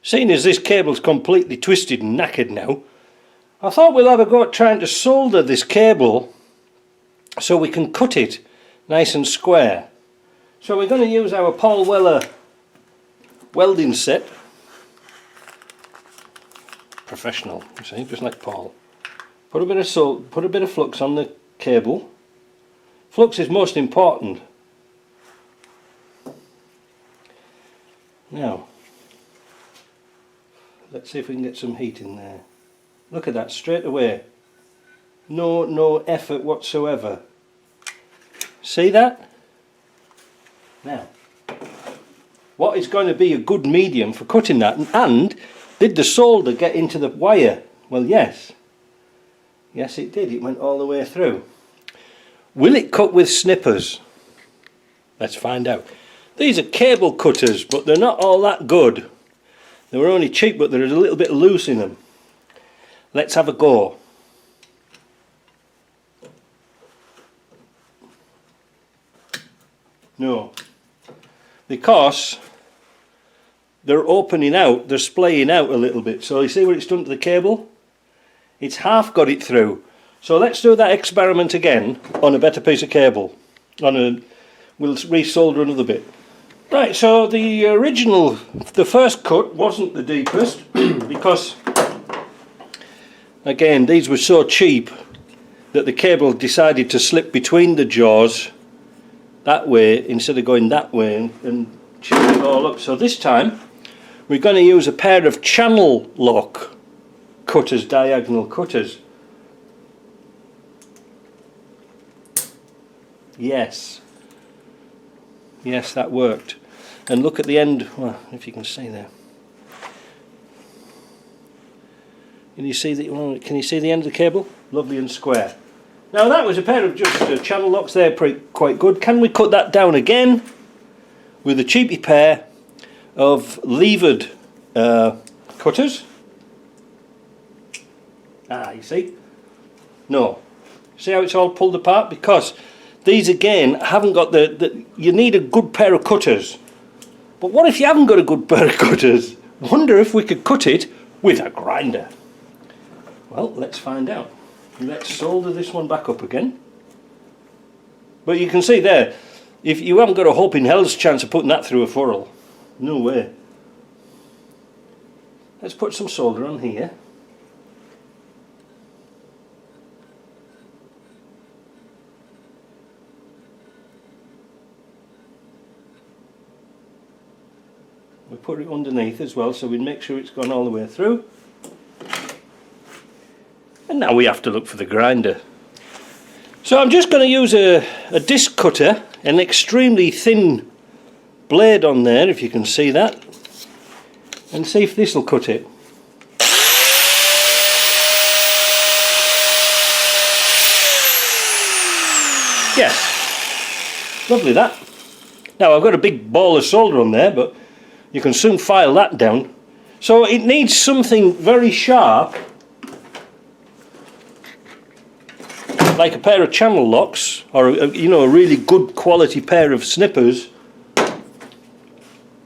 Seeing as this cable's completely twisted and knackered now, I thought we'll have a go at trying to solder this cable so we can cut it nice and square. So we're going to use our Paul Weller welding set. Professional, you see, just like Paul. Put a bit of salt, put a bit of flux on the cable. Flux is most important. Now, let's see if we can get some heat in there. Look at that, straight away. No effort whatsoever. See that? Now, what is going to be a good medium for cutting that? And did the solder get into the wire? Well, yes. Yes, it did. It went all the way through. Will it cut with snippers? Let's find out. These are cable cutters, but they're not all that good. They were only cheap, but there's a little bit loose in them. Let's have a go. No. Because they're opening out, they're splaying out a little bit. So you see what it's done to the cable? It's half got it through. So let's do that experiment again on a better piece of cable. We'll resolder another bit. Right, so the first cut wasn't the deepest because, again, these were so cheap that the cable decided to slip between the jaws that way instead of going that way and chip it all up. So this time we're going to use a pair of channel lock cutters, diagonal cutters. Yes, that worked. And look at the end, well, if you can see there. Can you see the end of the cable? Lovely and square. Now that was a pair of just channel locks there, quite good. Can we cut that down again with a cheapy pair of levered cutters? You see? No. See how it's all pulled apart? Because these again haven't got you need a good pair of cutters. But what if you haven't got a good pair of cutters? Wonder if we could cut it with a grinder. Well, let's find out. Let's solder this one back up again. But you can see there, if you haven't got a hope in hell's chance of putting that through a furrow. No way. Let's put some solder on here. We put it underneath as well, so we make sure it's gone all the way through. And now we have to look for the grinder. So I'm just going to use a disc cutter, an extremely thin blade on there, if you can see that, and see if this will cut it. Yes, lovely that. Now I've got a big ball of solder on there, but you can soon file that down. So it needs something very sharp, like a pair of channel locks, or a really good quality pair of snippers,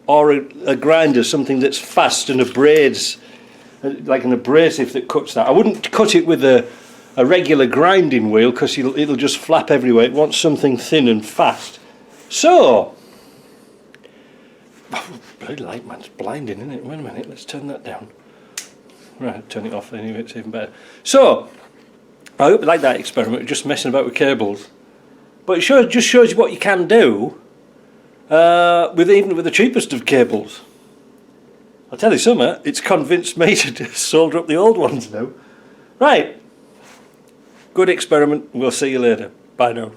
or a grinder, something that's fast and abrades, like an abrasive that cuts that. I wouldn't cut it with a regular grinding wheel because it'll just flap everywhere. It wants something thin and fast. So, bloody light, man, it's blinding, isn't it? Wait a minute, let's turn that down. Right, turn it off anyway, it's even better. So, I hope you like that experiment, just messing about with cables. But it just shows you what you can do even with the cheapest of cables. I'll tell you something, it's convinced me to solder up the old ones now. Right, good experiment, we'll see you later. Bye now.